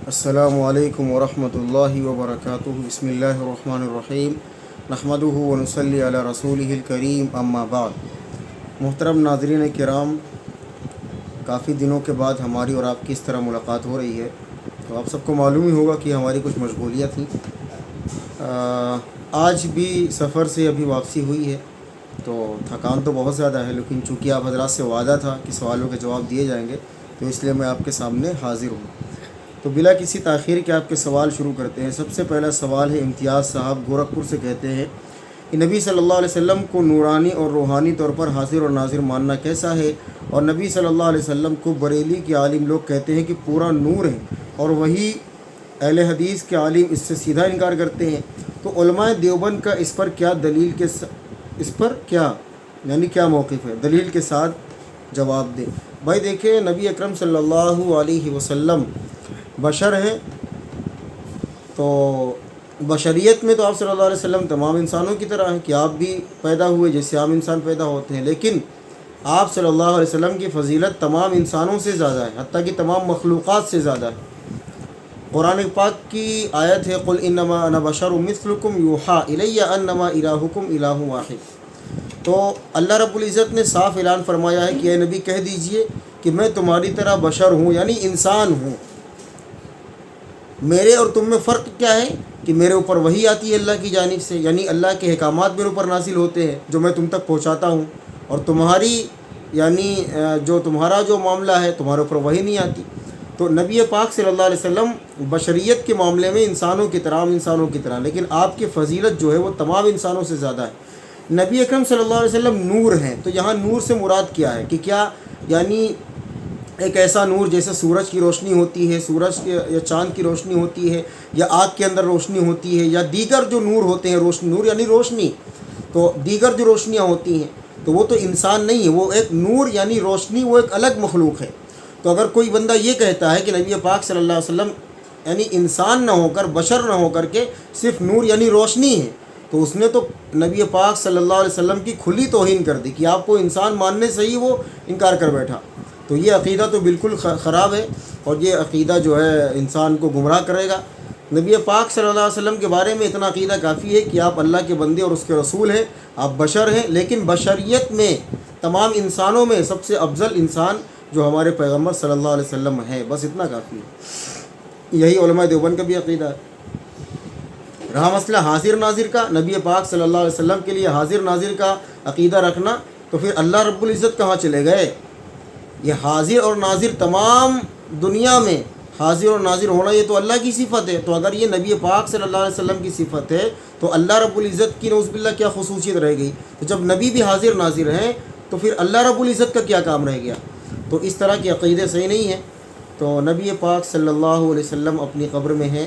السلام علیکم ورحمۃ اللہ وبرکاتہ۔ بسم اللہ الرحمن الرحیم، نحمدہ ونصلی علی رسولہ الکریم، اما بعد۔ محترم ناظرین کرام، کافی دنوں کے بعد ہماری اور آپ کی اس طرح ملاقات ہو رہی ہے، تو آپ سب کو معلوم ہی ہوگا کہ ہماری کچھ مشغولیاں تھیں۔ آج بھی سفر سے ابھی واپسی ہوئی ہے، تو تھکان تو بہت زیادہ ہے، لیکن چونکہ آپ حضرات سے وعدہ تھا کہ سوالوں کے جواب دیے جائیں گے، تو اس لیے میں آپ کے سامنے حاضر ہوں۔ تو بلا کسی تاخیر کے آپ کے سوال شروع کرتے ہیں۔ سب سے پہلا سوال ہے، امتیاز صاحب گورکھپور سے کہتے ہیں کہ نبی صلی اللہ علیہ وسلم کو نورانی اور روحانی طور پر حاضر اور ناظر ماننا کیسا ہے؟ اور نبی صلی اللہ علیہ وسلم کو بریلی کے عالم لوگ کہتے ہیں کہ پورا نور ہے، اور وہی اہل حدیث کے عالم اس سے سیدھا انکار کرتے ہیں۔ تو علماء دیوبند کا اس پر کیا دلیل کے اس پر کیا موقف ہے؟ دلیل کے ساتھ جواب دیں۔ بھائی دیکھیں، نبی اکرم صلی اللہ علیہ وسلم بشر ہیں، تو بشریت میں تو آپ صلی اللہ علیہ وسلم تمام انسانوں کی طرح ہیں کہ آپ بھی پیدا ہوئے جیسے عام انسان پیدا ہوتے ہیں، لیکن آپ صلی اللہ علیہ وسلم کی فضیلت تمام انسانوں سے زیادہ ہے، حتیٰ کہ تمام مخلوقات سے زیادہ ہے۔ قرآن پاک کی آیت ہے، قل انما انا بشر مثلکم یوحا الی انما الہکم الہ واحد۔ تو اللہ رب العزت نے صاف اعلان فرمایا ہے کہ اے نبی کہہ دیجئے کہ میں تمہاری طرح بشر ہوں، یعنی انسان ہوں۔ میرے اور تم میں فرق کیا ہے کہ میرے اوپر وحی آتی ہے اللہ کی جانب سے، یعنی اللہ کے احکامات میرے اوپر نازل ہوتے ہیں جو میں تم تک پہنچاتا ہوں، اور تمہاری تمہارا جو معاملہ ہے تمہارے اوپر وحی نہیں آتی۔ تو نبی پاک صلی اللہ علیہ وسلم بشریت کے معاملے میں انسانوں کی طرح، لیکن آپ کی فضیلت جو ہے وہ تمام انسانوں سے زیادہ ہے۔ نبی اکرم صلی اللہ علیہ وسلم نور ہیں، تو یہاں نور سے مراد کیا ہے کہ کیا یعنی ایک ایسا نور جیسے سورج کی روشنی ہوتی ہے، سورج کے یا چاند کی روشنی ہوتی ہے، یا آگ کے اندر روشنی ہوتی ہے، یا دیگر جو نور ہوتے ہیں، نور یعنی روشنی، تو دیگر جو روشنیاں ہوتی ہیں تو وہ تو انسان نہیں ہے، وہ ایک نور یعنی روشنی، وہ ایک الگ مخلوق ہے۔ تو اگر کوئی بندہ یہ کہتا ہے کہ نبی پاک صلی اللہ علیہ وسلم یعنی انسان نہ ہو کر، بشر نہ ہو کر کے صرف نور یعنی روشنی ہے، تو اس نے تو نبی پاک صلی اللہ علیہ وسلم کی کھلی توہین کر دی کہ آپ کو انسان ماننے سے ہی وہ انکار کر بیٹھا۔ تو یہ عقیدہ تو بالکل خراب ہے، اور یہ عقیدہ جو ہے انسان کو گمراہ کرے گا۔ نبی پاک صلی اللہ علیہ وسلم کے بارے میں اتنا عقیدہ کافی ہے کہ آپ اللہ کے بندے اور اس کے رسول ہیں، آپ بشر ہیں، لیکن بشریت میں تمام انسانوں میں سب سے افضل انسان جو ہمارے پیغمبر صلی اللہ علیہ وسلم ہے، بس اتنا کافی ہے۔ یہی علماء دیوبند کا بھی عقیدہ ہے۔ رہا مسئلہ حاضر ناظر کا، نبی پاک صلی اللہ علیہ وسلم کے لیے حاضر ناظر کا عقیدہ رکھنا، تو پھر اللہ رب العزت کہاں چلے گئے؟ یہ حاضر اور ناظر تمام دنیا میں حاضر اور ناظر ہونا یہ تو اللہ کی صفت ہے، تو اگر یہ نبی پاک صلی اللہ علیہ وسلم کی صفت ہے تو اللہ رب العزت کی نعوذ باللہ کیا خصوصیت رہ گئی؟ تو جب نبی بھی حاضر ناظر ہیں تو پھر اللہ رب العزت کا کیا کام رہ گیا؟ تو اس طرح کے عقیدے صحیح نہیں ہیں۔ تو نبی پاک صلی اللہ علیہ وسلم اپنی قبر میں ہیں،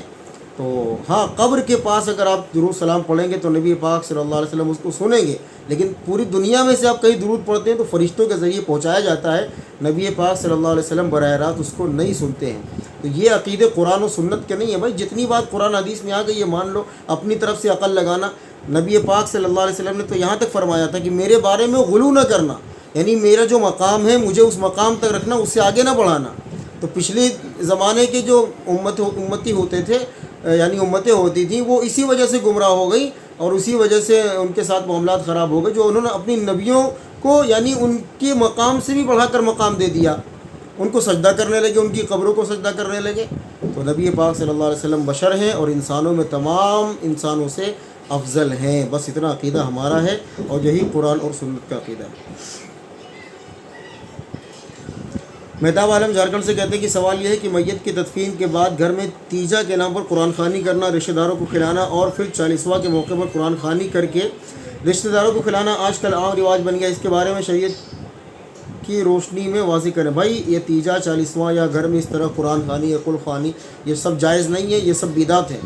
تو ہاں قبر کے پاس اگر آپ درود سلام پڑھیں گے تو نبی پاک صلی اللہ علیہ وسلم اس کو سنیں گے، لیکن پوری دنیا میں سے آپ کہیں درود پڑھتے ہیں تو فرشتوں کے ذریعے پہنچایا جاتا ہے، نبی پاک صلی اللہ علیہ وسلم براہ راست اس کو نہیں سنتے ہیں۔ تو یہ عقیدے قرآن و سنت کے نہیں ہیں بھائی، جتنی بات قرآن حدیث میں آ گئی یہ مان لو، اپنی طرف سے عقل لگانا۔ نبی پاک صلی اللہ علیہ وسلم نے تو یہاں تک فرمایا تھا کہ میرے بارے میں غلو نہ کرنا، یعنی میرا جو مقام ہے مجھے اس مقام تک رکھنا، اس سے آگے نہ بڑھانا۔ تو پچھلے زمانے کے جو امتی ہوتے تھے، یعنی امتیں ہوتی تھیں، وہ اسی وجہ سے گمراہ ہو گئی، اور اسی وجہ سے ان کے ساتھ معاملات خراب ہو گئے، جو انہوں نے اپنی نبیوں کو یعنی ان کے مقام سے بھی بڑھا کر مقام دے دیا، ان کو سجدہ کرنے لگے، ان کی قبروں کو سجدہ کرنے لگے۔ تو نبی پاک صلی اللہ علیہ وسلم بشر ہیں اور انسانوں میں تمام انسانوں سے افضل ہیں، بس اتنا عقیدہ ہمارا ہے، اور یہی قرآن اور سنت کا عقیدہ ہے۔ مہتاب عالم جھارکھنڈ سے کہتے ہیں کہ سوال یہ ہے کہ میت کی تدفین کے بعد گھر میں تیجا کے نام پر قرآن خوانی کرنا، رشتہ داروں کو کھلانا، اور پھر 40واں کے موقع پر قرآن خوانی کر کے رشتہ داروں کو کھلانا آج کل عام رواج بن گیا، اس کے بارے میں شریعت کی روشنی میں واضح کریں۔ بھائی یہ تیجا 40واں یا گھر میں اس طرح قرآن خوانی یا کل خوانی یہ سب جائز نہیں ہے، یہ سب بدعت ہے۔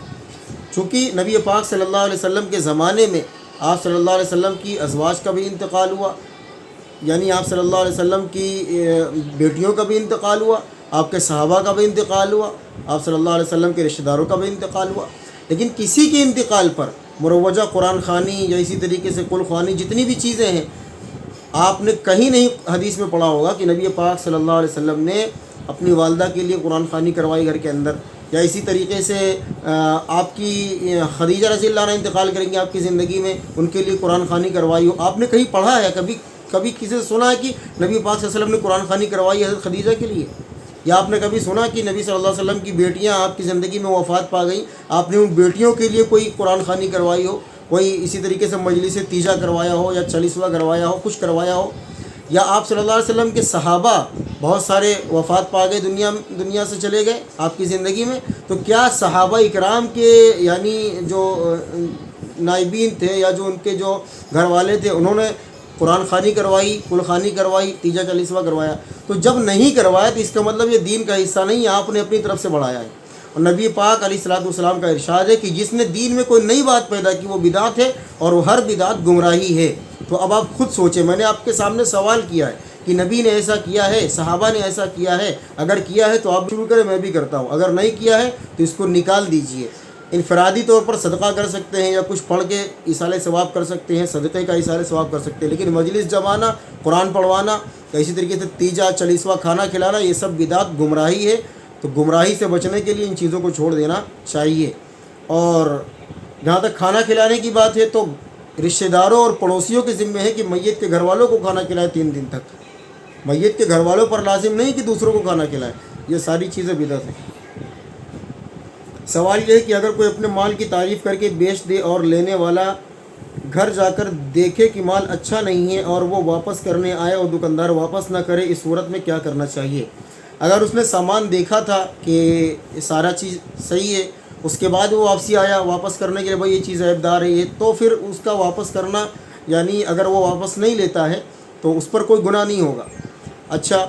چونکہ نبی پاک صلی اللہ علیہ وسلم کے زمانے میں آپ صلی اللہ علیہ وسلم کی ازواج کا بھی انتقال ہوا، یعنی آپ صلی اللہ علیہ وسلم کی بیٹیوں کا بھی انتقال ہوا، آپ کے صحابہ کا بھی انتقال ہوا، آپ صلی اللہ علیہ وسلم کے رشتہ داروں کا بھی انتقال ہوا، لیکن کسی کے انتقال پر مروجہ قرآن خوانی یا اسی طریقے سے کل خوانی جتنی بھی چیزیں ہیں، آپ نے کہیں نہیں حدیث میں پڑھا ہوگا کہ نبی پاک صلی اللہ علیہ وسلم نے اپنی والدہ کے لیے قرآن خوانی کروائی گھر کے اندر، یا اسی طریقے سے آپ کی خدیجہ رضی اللہ عنہ انتقال کریں گی آپ کی زندگی میں، ان کے لیے قرآن خوانی کروائی ہو. آپ نے کہیں پڑھا ہے، کبھی کسی سے سنا ہے کہ نبی پاک صلی اللہ علیہ وسلم نے قرآن خوانی کروائی حضرت خدیجہ کے لیے؟ یا آپ نے کبھی سنا کہ نبی صلی اللہ علیہ وسلم کی بیٹیاں آپ کی زندگی میں وفات پا گئیں، آپ نے ان بیٹیوں کے لیے کوئی قرآن خوانی کروائی ہو، کوئی اسی طریقے سے مجلس تیجا کروایا ہو، یا چالیسواں کروایا ہو، کچھ کروایا ہو؟ یا آپ صلی اللہ علیہ وسلم کے صحابہ بہت سارے وفات پا گئے، دنیا سے چلے گئے آپ کی زندگی میں، تو کیا صحابہ اکرام کے یعنی جو نائبین تھے یا جو ان کے جو گھر والے تھے، انہوں نے قرآن خوانی کروائی، کل خوانی کروائی، تیجا چالیسواں کروایا؟ تو جب نہیں کروایا تو اس کا مطلب یہ دین کا حصہ نہیں ہے، آپ نے اپنی طرف سے بڑھایا ہے. اور نبی پاک علیہ الصلوۃ والسلام کا ارشاد ہے کہ جس نے دین میں کوئی نئی بات پیدا کی وہ بدعت ہے، اور وہ ہر بدعت گمراہی ہے. تو اب آپ خود سوچیں، میں نے آپ کے سامنے سوال کیا ہے کہ نبی نے ایسا کیا ہے، صحابہ نے ایسا کیا ہے؟ اگر کیا ہے تو آپ شروع کریں، میں بھی کرتا ہوں. اگر نہیں کیا ہے تو اس کو نکال دیجئے. انفرادی طور پر صدقہ کر سکتے ہیں، یا کچھ پڑھ کے ایصال ثواب کر سکتے ہیں، صدقے کا ایصال ثواب کر سکتے ہیں، لیکن مجلس جمانا، قرآن پڑھوانا، یا اسی طریقے سے تیجا چالیسواں کھانا کھلانا، یہ سب بدعت گمراہی ہے. تو گمراہی سے بچنے کے لیے ان چیزوں کو چھوڑ دینا چاہیے. اور جہاں تک کھانا کھلانے کی بات ہے تو رشتہ داروں اور پڑوسیوں کے ذمہ ہے کہ میت کے گھر والوں کو کھانا کھلائے 3 دن تک. میت کے گھر والوں پر لازم نہیں کہ دوسروں کو کھانا کھلائے. یہ ساری چیزیں بدعت ہیں. سوال یہ ہے کہ اگر کوئی اپنے مال کی تعریف کر کے بیچ دے اور لینے والا گھر جا کر دیکھے کہ مال اچھا نہیں ہے اور وہ واپس کرنے آئے اور دکاندار واپس نہ کرے، اس صورت میں کیا کرنا چاہیے؟ اگر اس نے سامان دیکھا تھا کہ سارا چیز صحیح ہے، اس کے بعد وہ واپسی آیا واپس کرنے کے لیے، بھائی یہ چیز عیب دار ہے، یہ تو پھر اس کا واپس کرنا، یعنی اگر وہ واپس نہیں لیتا ہے تو اس پر کوئی گناہ نہیں ہوگا. اچھا،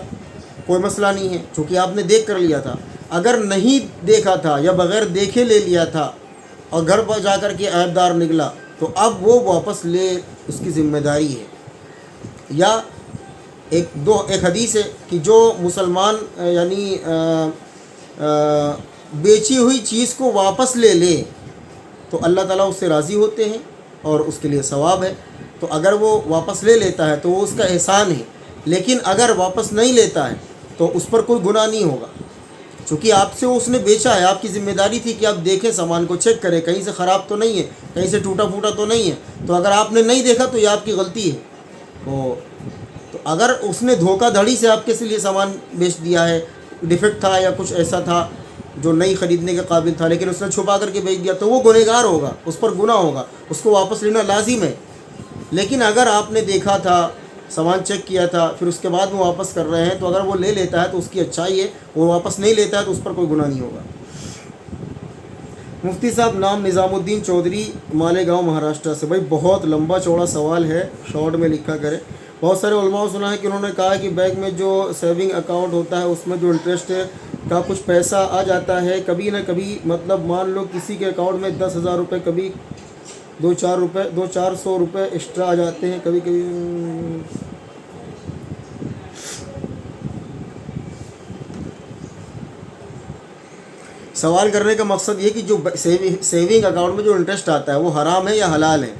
کوئی مسئلہ نہیں ہے چونکہ آپ نے دیکھ کر لیا تھا. اگر نہیں دیکھا تھا یا بغیر دیکھے لے لیا تھا اور گھر پر جا کر کے عیب دار نکلا، تو اب وہ واپس لے، اس کی ذمہ داری ہے. یا ایک حدیث ہے کہ جو مسلمان یعنی بیچی ہوئی چیز کو واپس لے لے تو اللہ تعالیٰ اس سے راضی ہوتے ہیں اور اس کے لیے ثواب ہے. تو اگر وہ واپس لے لیتا ہے تو وہ اس کا احسان ہے. لیکن اگر واپس نہیں لیتا ہے تو اس پر کوئی گناہ نہیں ہوگا، چونکہ آپ سے اس نے بیچا ہے. آپ کی ذمہ داری تھی کہ آپ دیکھیں، سامان کو چیک کریں، کہیں سے خراب تو نہیں ہے، کہیں سے ٹوٹا پھوٹا تو نہیں ہے. تو اگر آپ نے نہیں دیکھا تو یہ آپ کی غلطی ہے. تو اگر اس نے دھوکہ دھڑی سے آپ کے لیے سامان بیچ دیا ہے، ڈیفیکٹ تھا یا کچھ ایسا تھا جو نہیں خریدنے کے قابل تھا، لیکن اس نے چھپا کر کے بیچ دیا، تو وہ گنہگار ہوگا، اس پر گناہ ہوگا، اس کو واپس لینا لازم ہے. لیکن اگر آپ نے دیکھا تھا، سامان چیک کیا تھا، پھر اس کے بعد وہ واپس کر رہے ہیں، تو اگر وہ لے لیتا ہے تو اس کی اچھائی ہے، وہ واپس نہیں لیتا ہے تو اس پر کوئی گناہ نہیں ہوگا. مفتی صاحب، نام نظام الدین چودھری، مالیگاؤں، مہاراشٹر سے. بھائی بہت لمبا چوڑا سوال ہے، شارٹ میں لکھا کرے. بہت سارے علماء سنا ہے کہ انہوں نے کہا کہ بینک میں جو سیونگ اکاؤنٹ ہوتا ہے اس میں جو انٹرسٹ کا کچھ پیسہ آ جاتا ہے کبھی نہ کبھی، مطلب مان لو کسی کے اکاؤنٹ میں 10,000 روپے، کبھی 2-400 روپے ایکسٹرا آ جاتے ہیں کبھی کبھی. سوال کرنے کا مقصد یہ کہ جو سیونگ اکاؤنٹ میں جو انٹرسٹ آتا ہے وہ حرام ہے یا حلال ہے؟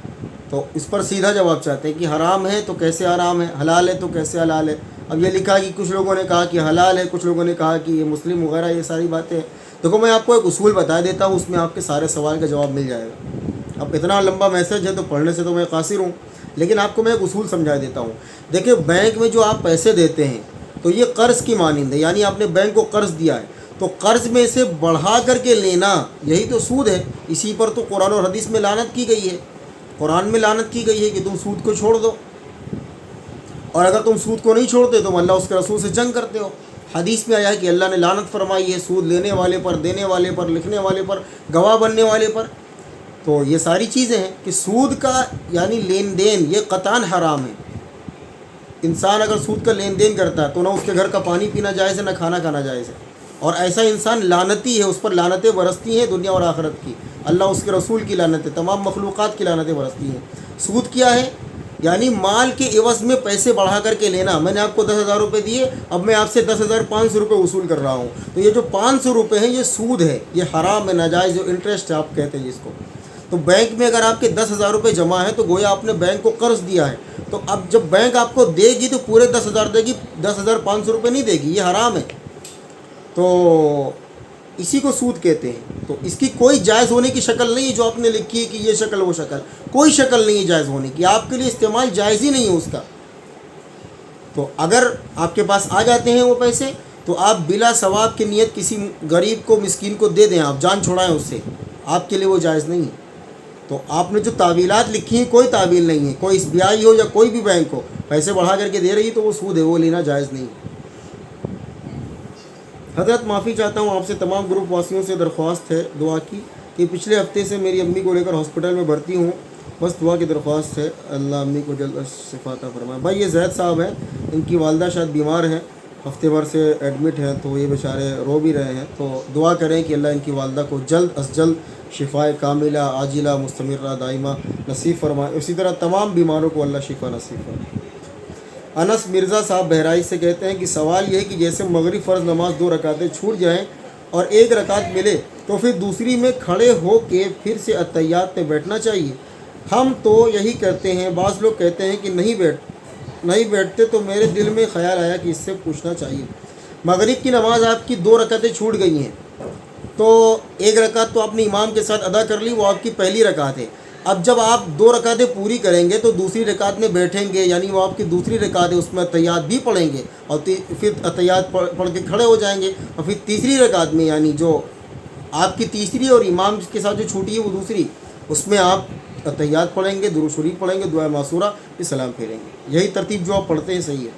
تو اس پر سیدھا جواب چاہتے ہیں کہ حرام ہے تو کیسے حرام ہے، حلال ہے تو کیسے حلال ہے. اب یہ لکھا کہ کچھ لوگوں نے کہا کہ حلال ہے، کچھ لوگوں نے کہا کہ یہ مسلم وغیرہ، یہ ساری باتیں. دیکھو میں آپ کو ایک اصول بتا دیتا ہوں، اس میں آپ کے سارے سوال کا جواب مل جائے گا. اب اتنا لمبا میسج ہے تو پڑھنے سے تو میں قاصر ہوں، لیکن آپ کو میں ایک اصول سمجھا دیتا ہوں. دیکھیں، بینک میں جو آپ پیسے دیتے ہیں تو یہ قرض کی مانند ہے، یعنی آپ نے بینک کو قرض دیا ہے تو قرض میں سے بڑھا کر کے لینا، یہی تو سود ہے. اسی پر تو قرآن اور حدیث میں لعنت کی گئی ہے. قرآن میں لعنت کی گئی ہے کہ تم سود کو چھوڑ دو، اور اگر تم سود کو نہیں چھوڑتے تو اللہ اس کے رسول سے جنگ کرتے ہو. حدیث میں آیا ہے کہ اللہ نے لعنت فرمائی ہے سود لینے والے پر، دینے والے پر، لکھنے والے پر، گواہ بننے والے پر. تو یہ ساری چیزیں ہیں کہ سود کا یعنی لین دین یہ قطعاً حرام ہے. انسان اگر سود کا لین دین کرتا ہے تو نہ اس کے گھر کا پانی پینا جائز ہے، نہ کھانا کھانا جائز ہے. اور ایسا انسان لعنتی ہے، اس پر لعنتیں برستی ہیں دنیا اور آخرت کی. اللہ، اس کے رسول کی لعنتیں، تمام مخلوقات کی لعنتیں برستی ہیں. سود کیا ہے؟ یعنی مال کے عوض میں پیسے بڑھا کر کے لینا. میں نے آپ کو 10,000 روپے دیے، اب میں آپ سے 10,500 روپے وصول کر رہا ہوں، تو یہ جو 500 روپے ہیں یہ سود ہے، یہ حرام ہے، ناجائز، جو انٹرسٹ ہے آپ کہتے ہیں جس کو. تو بینک میں اگر آپ کے 10,000 روپے جمع ہیں تو گویا آپ نے بینک کو قرض دیا ہے. تو اب جب بینک آپ کو دے گی تو پورے 10,000 دے گی، 10,500 روپے نہیں دے گی، یہ حرام ہے. تو اسی کو سود کہتے ہیں. تو اس کی کوئی جائز ہونے کی شکل نہیں ہے جو آپ نے لکھی ہے کہ یہ شکل وہ شکل. کوئی شکل نہیں ہے جائز ہونے کی، آپ کے لیے استعمال جائز ہی نہیں ہے اس کا. تو اگر آپ کے پاس آ جاتے ہیں وہ پیسے تو آپ بلا ثواب کی نیت کسی غریب کو مسکین کو دے دیں، آپ جان چھوڑائیں اس سے، آپ کے لیے وہ جائز نہیں ہے. تو آپ نے جو تعویلات لکھی ہیں کوئی تعویل نہیں ہے، کوئی ایس بی آئی ہو یا کوئی بھی بینک ہو پیسے بڑھا کر کے دے رہی تو وہ سود ہے، وہ لینا جائز نہیں ہے. حضرت معافی چاہتا ہوں آپ سے تمام گروپ واسیوں سے درخواست ہے دعا کی کہ پچھلے ہفتے سے میری امی کو لے کر ہاسپٹل میں بھرتی ہوں، بس دعا کی درخواست ہے، اللہ امی کو جلد شفا عطا فرمائے. بھائی یہ زید صاحب ہیں، ان کی والدہ شاید بیمار ہیں، ہفتے بھر سے ایڈمٹ ہیں، تو یہ بیچارے رو بھی رہے ہیں. تو دعا کریں کہ اللہ ان کی والدہ کو جلد از جلد شفائے کاملہ عاجلہ مستمرہ دائمہ نصیب فرمائے. اسی طرح تمام بیماروں کو اللہ شفا نصیب فرمائے. انس مرزا صاحب بہرائچ سے کہتے ہیں کہ سوال یہ ہے کہ جیسے مغرب فرض نماز 2 رکعتیں چھوٹ جائیں اور 1 رکعت ملے تو پھر دوسری میں کھڑے ہو کے پھر سے اتحیات میں بیٹھنا چاہیے. ہم تو یہی کرتے ہیں، بعض لوگ کہتے ہیں کہ نہیں بیٹھتے، تو میرے دل میں خیال آیا کہ اس سے پوچھنا چاہیے. مغرب کی نماز آپ کی 2 رکعتیں چھوٹ گئی ہیں تو 1 رکعت تو آپ نے امام کے ساتھ ادا کر لی، وہ آپ کی پہلی رکعت ہے. اب جب آپ 2 رکعتیں پوری کریں گے تو دوسری رکعت میں بیٹھیں گے، یعنی وہ آپ کی دوسری رکعت ہے، اس میں اتحیات بھی پڑھیں گے اور پھر اتحیات پڑھ کے کھڑے ہو جائیں گے، اور پھر تیسری رکعت میں یعنی جو آپ کی تیسری اور امام کے ساتھ جو چھوٹی ہے وہ دوسری، اس میں آپ اتحیات پڑھیں گے، درود شریف پڑھیں گے، دعا معصورہ، پھر سلام پھیریں گے. یہی ترتیب جو آپ پڑھتے ہیں صحیح ہے.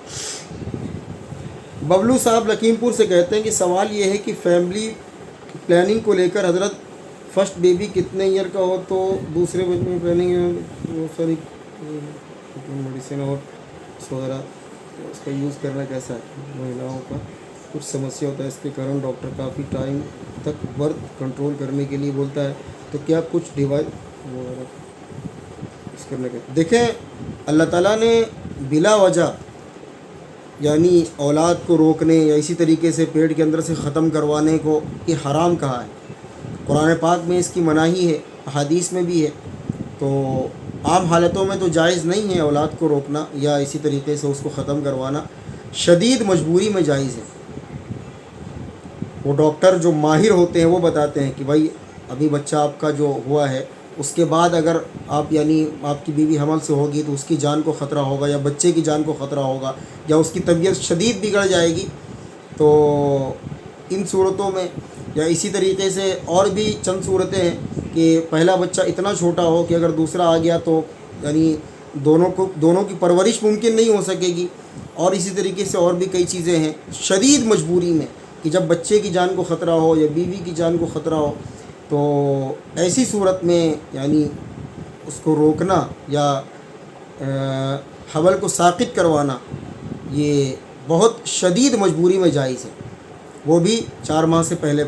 ببلو صاحب لکھیم پور سے کہتے ہیں کہ سوال یہ ہے کہ فیملی پلاننگ کو لے کر حضرت فرسٹ بیبی کتنے ایئر کا ہو تو دوسرے بچے میں پلاننگ بہت ساری میڈیسن اور وغیرہ اس کا یوز کرنا کیسا ہے، مہیلاؤں کا کچھ سمسیا ہوتا ہے، اس کے کارن ڈاکٹر کافی ٹائم تک برتھ کنٹرول کرنے کے لیے بولتا ہے، تو کیا کچھ ڈیوائس وغیرہ اس کرنے کا. دیکھیں اللہ تعالیٰ نے بلا وجہ یعنی اولاد کو روکنے یا اسی طریقے سے پیٹ کے اندر سے ختم کروانے کو یہ حرام کہا ہے. قرآن پاک میں اس کی مناہی ہے، احادیث میں بھی ہے. تو عام حالتوں میں تو جائز نہیں ہے اولاد کو روکنا یا اسی طریقے سے اس کو ختم کروانا. شدید مجبوری میں جائز ہے. وہ ڈاکٹر جو ماہر ہوتے ہیں وہ بتاتے ہیں کہ بھائی ابھی بچہ آپ کا جو ہوا ہے اس کے بعد اگر آپ یعنی آپ کی بیوی حمل سے ہوگی تو اس کی جان کو خطرہ ہوگا یا بچے کی جان کو خطرہ ہوگا یا اس کی طبیعت شدید بگڑ جائے گی. تو ان صورتوں میں یا اسی طریقے سے اور بھی چند صورتیں ہیں کہ پہلا بچہ اتنا چھوٹا ہو کہ اگر دوسرا آ گیا تو یعنی دونوں کی پرورش ممکن نہیں ہو سکے گی، اور اسی طریقے سے اور بھی کئی چیزیں ہیں. شدید مجبوری میں کہ جب بچے کی جان کو خطرہ ہو یا بیوی کی جان کو خطرہ ہو تو ایسی صورت میں یعنی اس کو روکنا یا حمل کو ساقط کروانا یہ بہت شدید مجبوری میں جائز ہے، وہ بھی 4 ماہ سے پہلے.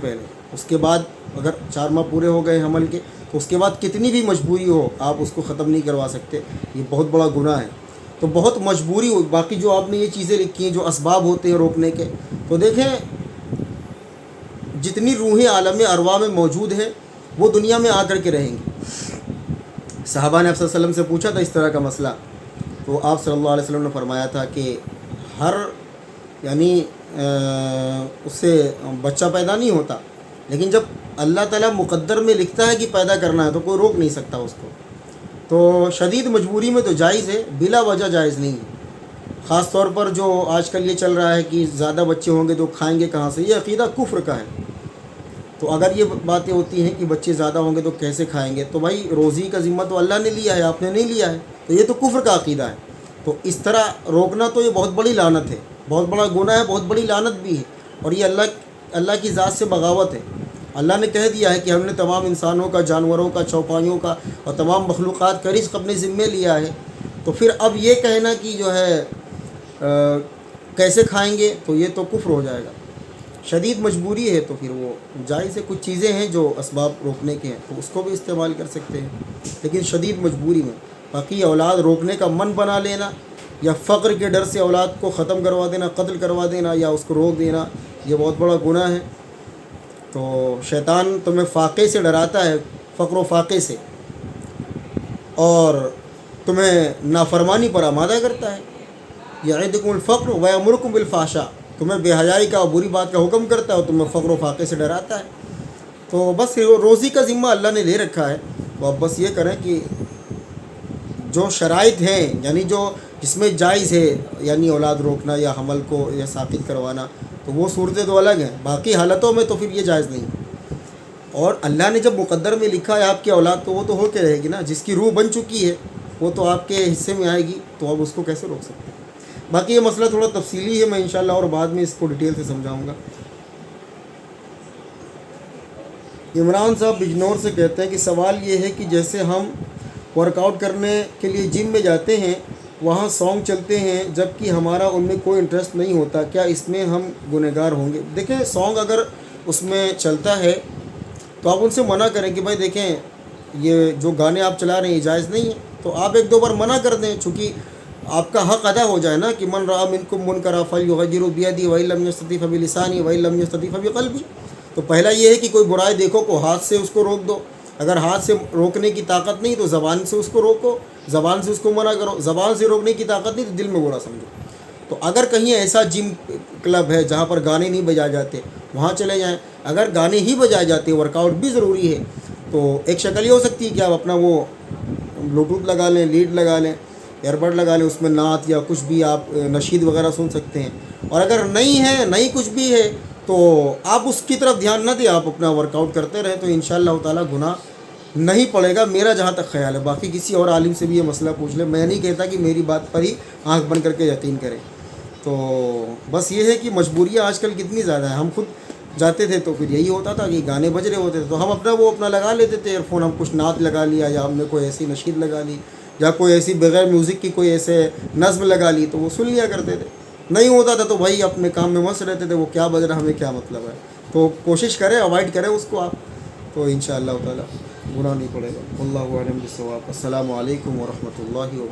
اس کے بعد اگر 4 ماہ پورے ہو گئے حمل کے تو اس کے بعد کتنی بھی مجبوری ہو آپ اس کو ختم نہیں کروا سکتے، یہ بہت بڑا گناہ ہے. تو بہت مجبوری ہو. باقی جو آپ نے یہ چیزیں لکھی ہیں جو اسباب ہوتے ہیں روکنے کے، تو دیکھیں جتنی روحیں عالم ارواح میں موجود ہیں وہ دنیا میں آ کر کے رہیں گی. صحابہ نے آپ صلی اللہ علیہ وسلم سے پوچھا تھا اس طرح کا مسئلہ، تو آپ صلی اللہ علیہ وسلم نے فرمایا تھا کہ ہر یعنی اس سے بچہ پیدا نہیں ہوتا، لیکن جب اللہ تعالیٰ مقدر میں لکھتا ہے کہ پیدا کرنا ہے تو کوئی روک نہیں سکتا اس کو. تو شدید مجبوری میں تو جائز ہے، بلا وجہ جائز نہیں ہے. خاص طور پر جو آج کل یہ چل رہا ہے کہ زیادہ بچے ہوں گے تو کھائیں گے کہاں سے، یہ عقیدہ کفر کا ہے. تو اگر یہ باتیں ہوتی ہیں کہ بچے زیادہ ہوں گے تو کیسے کھائیں گے، تو بھائی روزی کا ذمہ تو اللہ نے لیا ہے، آپ نے نہیں لیا ہے، تو یہ تو کفر کا عقیدہ ہے. تو اس طرح روکنا تو یہ بہت بڑی لعنت ہے، بہت بڑا گناہ ہے، بہت بڑی لعنت بھی ہے، اور یہ اللہ کی ذات سے بغاوت ہے. اللہ نے کہہ دیا ہے کہ ہم نے تمام انسانوں کا، جانوروں کا، چوپایوں کا اور تمام مخلوقات کا رزق اپنے ذمے لیا ہے. تو پھر اب یہ کہنا کہ جو ہے کیسے کھائیں گے، تو یہ تو کفر ہو جائے گا. شدید مجبوری ہے تو پھر وہ جائز ہے. کچھ چیزیں ہیں جو اسباب روکنے کے ہیں تو اس کو بھی استعمال کر سکتے ہیں، لیکن شدید مجبوری میں. باقی اولاد روکنے کا من بنا لینا یا فقر کے ڈر سے اولاد کو ختم کروا دینا، قتل کروا دینا یا اس کو روک دینا، یہ بہت بڑا گناہ ہے. تو شیطان تمہیں فاقے سے ڈراتا ہے، فقر و فاقے سے، اور تمہیں نافرمانی پر آمادہ کرتا ہے. یعدکم الفقر ویامرکم بالفحشاء، تمہیں بے حیائی کا اور بری بات کا حکم کرتا ہے اور تمہیں فقر و فاقے سے ڈراتا ہے. تو بس روزی کا ذمہ اللہ نے لے رکھا ہے. تو آپ بس یہ کریں کہ جو شرائط ہیں یعنی جو جس میں جائز ہے یعنی اولاد روکنا یا حمل کو یا ساقط کروانا، تو وہ صورتیں تو الگ ہیں. باقی حالتوں میں تو پھر یہ جائز نہیں. اور اللہ نے جب مقدر میں لکھا ہے آپ کی اولاد تو وہ تو ہو کے رہے گی نا. جس کی روح بن چکی ہے وہ تو آپ کے حصے میں آئے گی، تو آپ اس کو کیسے روک سکتے ہیں. باقی یہ مسئلہ تھوڑا تفصیلی ہے، میں انشاءاللہ اور بعد میں اس کو ڈیٹیل سے سمجھاؤں گا. عمران صاحب بجنور سے کہتے ہیں کہ سوال یہ ہے کہ جیسے ہم ورک آؤٹ کرنے کے لیے جم میں جاتے ہیں، وہاں سانگ چلتے ہیں جبکہ ہمارا ان میں کوئی انٹرسٹ نہیں ہوتا، کیا اس میں ہم گنہگار ہوں گے؟ دیکھیں سانگ اگر اس میں چلتا ہے تو آپ ان سے منع کریں کہ بھائی دیکھیں یہ جو گانے آپ چلا رہے ہیں یہ جائز نہیں ہے. تو آپ ایک دو بار منع کر دیں، چونکہ آپ کا حق ادا ہو جائے نا کہ من رأى منکم منکرا فلیغیرہ بیدہ وإن لم یستطع فبلسانہ وإن لم یستطع فبقلبہ. تو پہلا یہ ہے کہ کوئی برائی دیکھو کو ہاتھ سے اس کو روک دو. اگر ہاتھ سے روکنے کی طاقت نہیں تو زبان سے اس کو روکو، زبان سے اس کو منع کرو. زبان سے روکنے کی طاقت نہیں تو دل میں برا سمجھو. تو اگر کہیں ایسا جم کلب ہے جہاں پر گانے نہیں بجائے جاتے وہاں چلے جائیں. اگر گانے ہی بجائے جاتے، ورک آؤٹ بھی ضروری ہے، تو ایک شکل یہ ہو سکتی ہے کہ آپ اپنا وہ بلوٹوتھ لگا لیں، لیڈ لگا لیں، ایئر بڈ لگا لیں، اس میں نعت یا کچھ بھی آپ نشید وغیرہ سن سکتے ہیں. اور اگر نہیں ہے، نہیں کچھ بھی ہے، تو آپ اس کی طرف دھیان نہ دیں، آپ اپنا ورک آؤٹ کرتے رہیں تو انشاءاللہ تعالیٰ گناہ نہیں پڑے گا، میرا جہاں تک خیال ہے. باقی کسی اور عالم سے بھی یہ مسئلہ پوچھ لیں، میں نہیں کہتا کہ میری بات پر ہی آنکھ بند کر کے یقین کریں. تو بس یہ ہے کہ مجبوریاں آج کل کتنی زیادہ ہیں. ہم خود جاتے تھے تو پھر یہی ہوتا تھا کہ گانے بج رہے ہوتے تھے تو ہم اپنا لگا لیتے تھے ایئر فون، ہم کچھ نعت لگا لیا یا ہم نے کوئی ایسی نشید لگا لی یا کوئی ایسی بغیر میوزک کی کوئی ایسے نظم لگا لی تو وہ سن لیا کرتے تھے. نہیں ہوتا تھا تو بھائی اپنے کام میں مست رہتے تھے، وہ کیا بج رہا ہمیں کیا مطلب ہے. تو کوشش کریں اوائڈ کریں اس کو آپ، تو انشاءاللہ تعالی گناہ نہیں پڑے گا. اللہ اعلم بالصواب. السلام علیکم ورحمۃ اللہ وبرکاتہ.